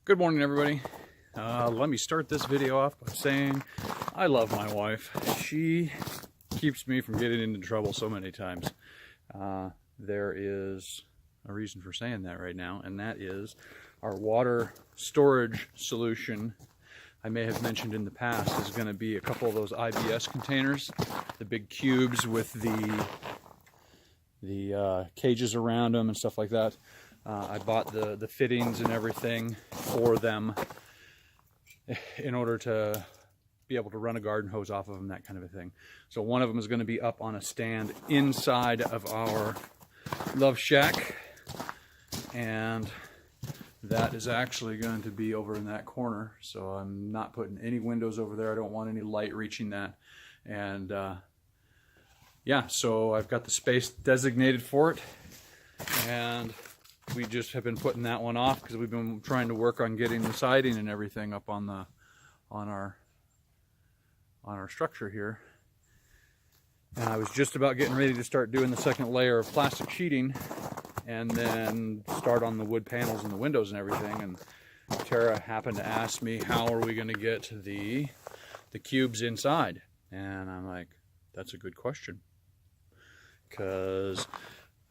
Good morning, everybody. Let me start this video off by saying I love my wife. She keeps me from getting into trouble so many times. There is a reason for saying that right now, and that is our water storage solution. I may have mentioned in the past is going to be a couple of those IBS containers, the big cubes with the cages around them and stuff like that. I bought the fittings and everything for them in order to be able to run a garden hose off of them, that kind of a thing. So one of them is going to be up on a stand inside of our Love Shack, and that is actually going to be over in that corner. So I'm not putting any windows over there. I don't want any light reaching that. And yeah, so I've got the space designated for it, and we just have been putting that one off because we've been trying to work on getting the siding and everything up on our structure here. And I was just about getting ready to start doing the second layer of plastic sheeting and then start on the wood panels and the windows and everything. And Tara happened to ask me, how are we going to get the cubes inside? And I'm like, that's a good question, because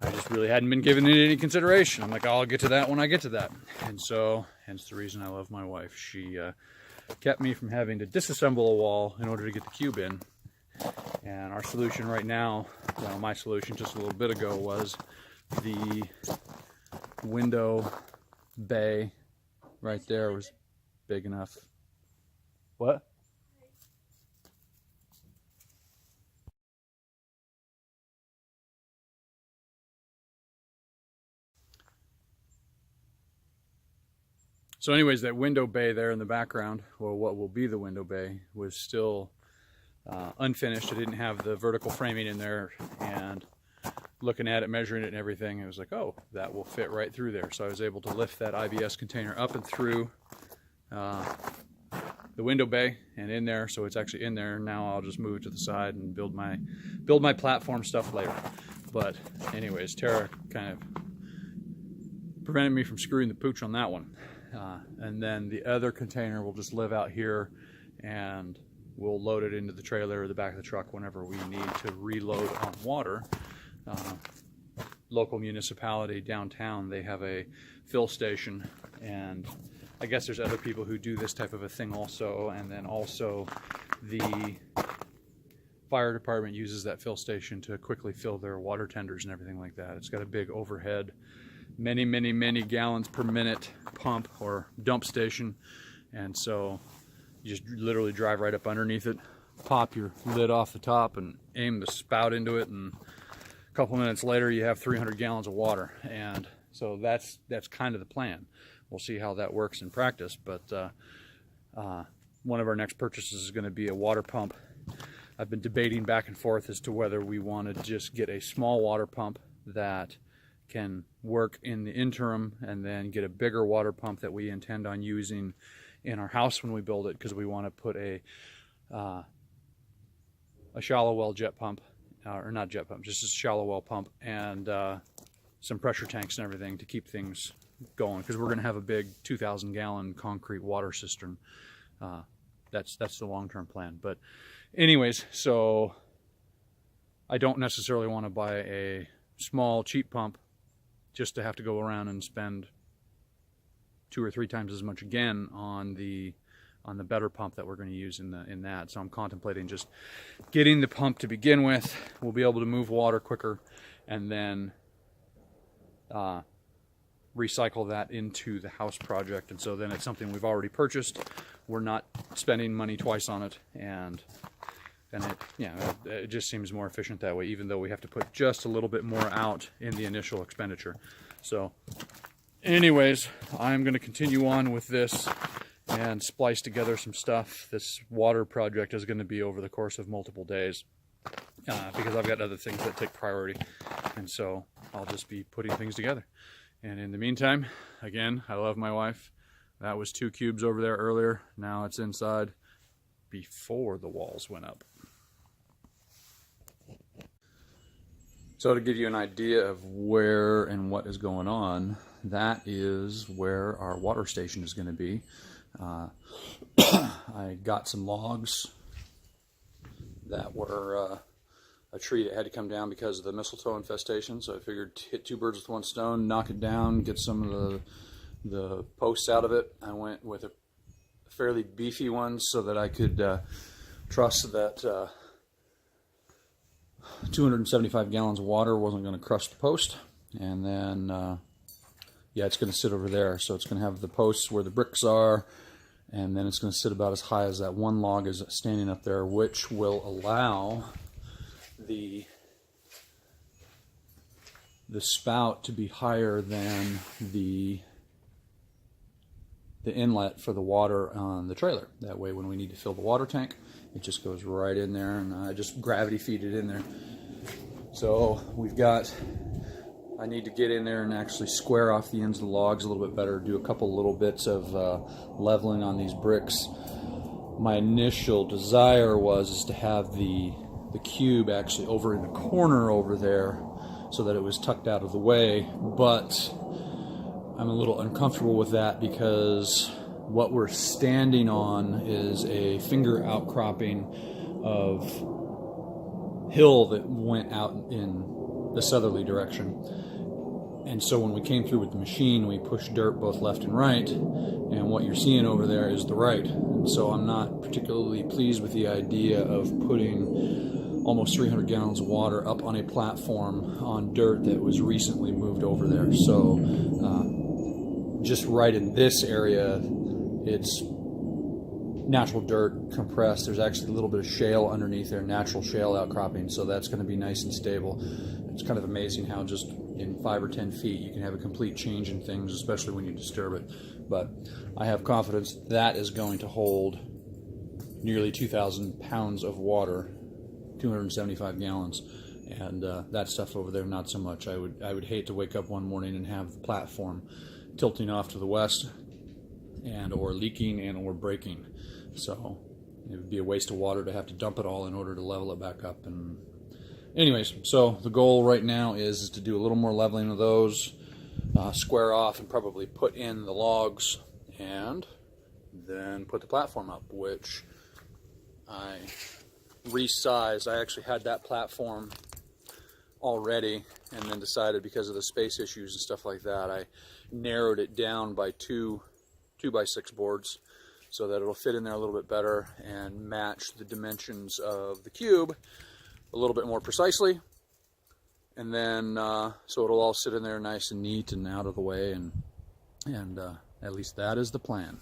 I just really hadn't been giving it any consideration. I'm like, I'll get to that when I get to that. And so, hence the reason I love my wife. She kept me from having to disassemble a wall in order to get the cube in. And our solution right now, well, my solution just a little bit ago, was the window bay right there was big enough. What? So anyways, that window bay there in the background, or what will be the window bay, was still unfinished. I didn't have the vertical framing in there, and looking at it, measuring it and everything, it was like, oh, that will fit right through there. So I was able to lift that IBS container up and through the window bay and in there, so it's actually in there. Now I'll just move it to the side and build my platform stuff later. But anyways, Tara kind of prevented me from screwing the pooch on that one. And then the other container will just live out here, and we'll load it into the trailer or the back of the truck whenever we need to reload on water. Local municipality downtown, they have a fill station, and I guess there's other people who do this type of a thing also. And then also the fire department uses that fill station to quickly fill their water tenders and everything like that. It's got a big overhead, many gallons per minute pump or dump station, and so you just literally drive right up underneath it, pop your lid off the top and aim the spout into it, and a couple minutes later you have 300 gallons of water. And so that's kind of the plan. We'll see how that works in practice, but one of our next purchases is going to be a water pump. I've been debating back and forth as to whether we want to just get a small water pump that can work in the interim, and then get a bigger water pump that we intend on using in our house when we build it, because we want to put a shallow well jet pump, or not jet pump, just a shallow well pump, and some pressure tanks and everything to keep things going, because we're going to have a big 2,000 gallon concrete water cistern. That's the long-term plan. But anyways, so I don't necessarily want to buy a small cheap pump just to have to go around and spend 2 or 3 times as much again on the better pump that we're going to use in that. So I'm contemplating just getting the pump to begin with. We'll be able to move water quicker, and then recycle that into the house project. And so then it's something we've already purchased. We're not spending money twice on it, and it just seems more efficient that way, even though we have to put just a little bit more out in the initial expenditure. So anyways, I'm going to continue on with this and splice together some stuff. This water project is going to be over the course of multiple days, because I've got other things that take priority, and so I'll just be putting things together. And in the meantime, again, I love my wife. That was 2 cubes over there earlier. Now it's inside before the walls went up. So to give you an idea of where and what is going on, that is where our water station is going to be. I got some logs that were a tree that had to come down because of the mistletoe infestation, so I figured hit two birds with one stone, knock it down, get some of the posts out of it. I went with a fairly beefy one so that I could trust that 275 gallons of water wasn't going to crush the post. And then yeah, it's going to sit over there, so it's going to have the posts where the bricks are, and then it's going to sit about as high as that one log is standing up there, which will allow the spout to be higher than the inlet for the water on the trailer. That way when we need to fill the water tank, it just goes right in there, and I just gravity feed it in there. So I need to get in there and actually square off the ends of the logs a little bit better, do a couple little bits of leveling on these bricks. My initial desire was to have the cube actually over in the corner over there so that it was tucked out of the way, but I'm a little uncomfortable with that because what we're standing on is a finger outcropping of hill that went out in the southerly direction. And so when we came through with the machine, we pushed dirt both left and right, and what you're seeing over there is the right. And so I'm not particularly pleased with the idea of putting almost 300 gallons of water up on a platform on dirt that was recently moved over there. So just right in this area, it's natural dirt compressed. There's actually a little bit of shale underneath there, natural shale outcropping, so that's going to be nice and stable. It's kind of amazing how just in 5 or 10 feet you can have a complete change in things, especially when you disturb it. But I have confidence that is going to hold nearly 2,000 pounds of water, 275 gallons, and that stuff over there not so much. I would hate to wake up one morning and have the platform tilting off to the west and or leaking and or breaking. So it would be a waste of water to have to dump it all in order to level it back up. And anyways, so the goal right now is to do a little more leveling of those, square off and probably put in the logs, and then put the platform up, which I resized. I actually had that platform already and then decided, because of the space issues and stuff like that, I narrowed it down by two 2x6 boards so that it'll fit in there a little bit better and match the dimensions of the cube a little bit more precisely. And then so it'll all sit in there nice and neat and out of the way, and at least that is the plan.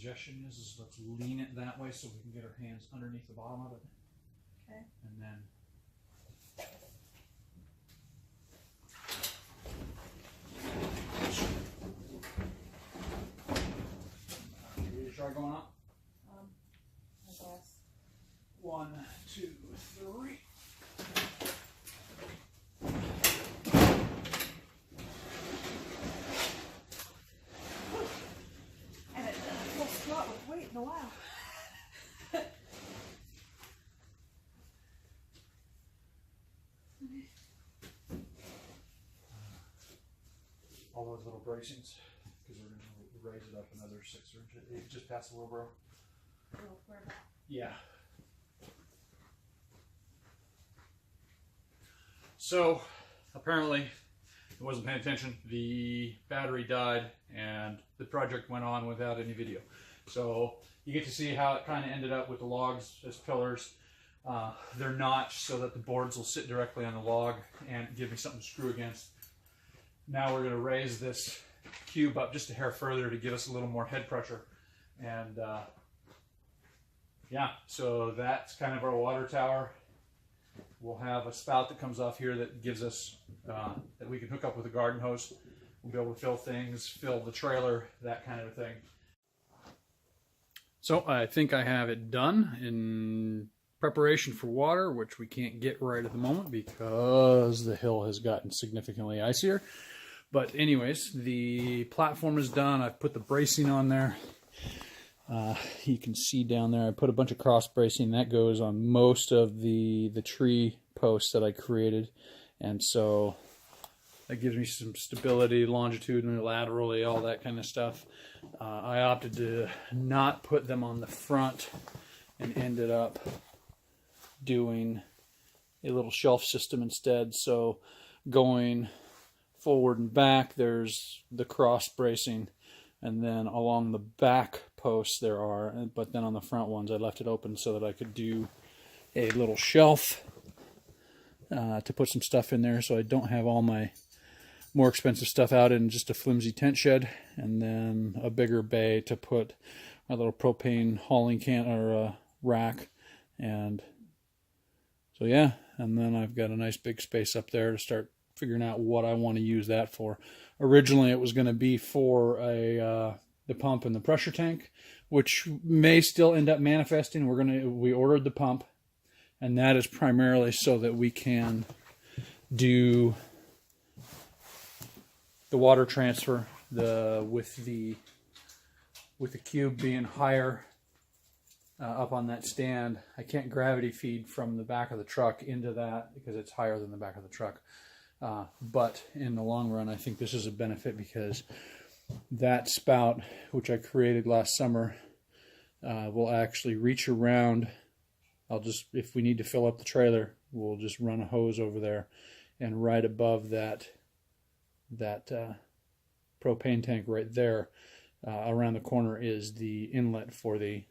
suggestion is let's lean it that way so we can get our hands underneath the bottom of it. Okay. And then should we try going up? I guess. 1, 2, 3. And it full squat with weight in a while. All those little bracings, because we're going to raise it up another 6 inches. Just past the wheelbarrow. Yeah. So apparently, I wasn't paying attention. The battery died, and the project went on without any video. So you get to see how it kind of ended up with the logs as pillars. They're notched so that the boards will sit directly on the log and give me something to screw against. Now we're going to raise this cube up just a hair further to give us a little more head pressure. And yeah, so that's kind of our water tower. We'll have a spout that comes off here that gives us, that we can hook up with a garden hose. We'll be able to fill things, fill the trailer, that kind of thing. So I think I have it done in preparation for water, which we can't get right at the moment because the hill has gotten significantly icier. But anyways, the platform is done. I've put the bracing on there. You can see down there I put a bunch of cross bracing that goes on most of the tree posts that I created, and so that gives me some stability longitudinally, laterally, all that kind of stuff. I opted to not put them on the front and ended up doing a little shelf system instead. So going forward and back there's the cross bracing, and then along the back posts there are, but then on the front ones I left it open so that I could do a little shelf to put some stuff in there, so I don't have all my more expensive stuff out in just a flimsy tent shed, and then a bigger bay to put my little propane hauling can or rack. And so yeah, and then I've got a nice big space up there to start figuring out what I want to use that for. Originally it was going to be for the pump and the pressure tank, which may still end up manifesting. We ordered the pump, and that is primarily so that we can do the water transfer, with the cube being higher up on that stand. I can't gravity feed from the back of the truck into that because it's higher than the back of the truck. But in the long run, I think this is a benefit because that spout, which I created last summer, will actually reach around. If we need to fill up the trailer, we'll just run a hose over there, and right above that propane tank right there, around the corner is the inlet for the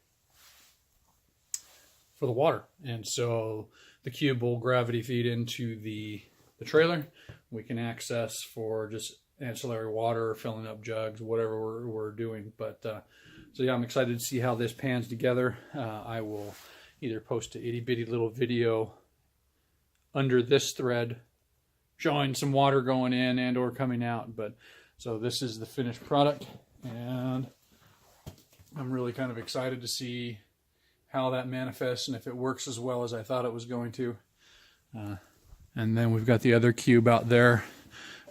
water. And so the cube will gravity feed into the trailer. We can access for just ancillary water, filling up jugs, whatever we're doing. But so yeah, I'm excited to see how this pans together. I will either post a itty bitty little video under this thread showing some water going in and or coming out. But so this is the finished product, and I'm really kind of excited to see how that manifests and if it works as well as I thought it was going to. And then we've got the other cube out there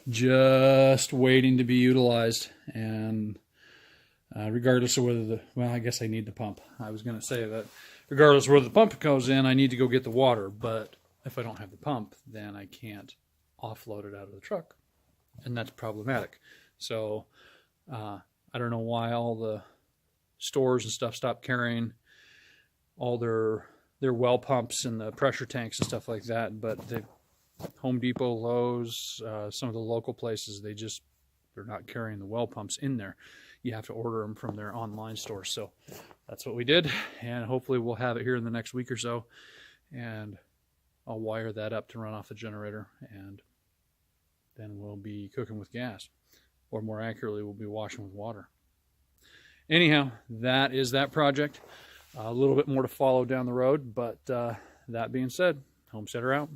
just waiting to be utilized. And regardless of whether I guess I need the pump. I was going to say that regardless of where the pump goes in, I need to go get the water. But if I don't have the pump, then I can't offload it out of the truck. And that's problematic. So I don't know why all the stores and stuff stopped carrying all their well pumps and the pressure tanks and stuff like that, but Home Depot, Lowe's, some of the local places, they're not carrying the well pumps in there. You have to order them from their online store. So that's what we did, and hopefully we'll have it here in the next week or so, and I'll wire that up to run off the generator, and then we'll be cooking with gas, or more accurately, we'll be washing with water. anyhow, that is that project. A little bit more to follow down the road, but that being said, homesteader out.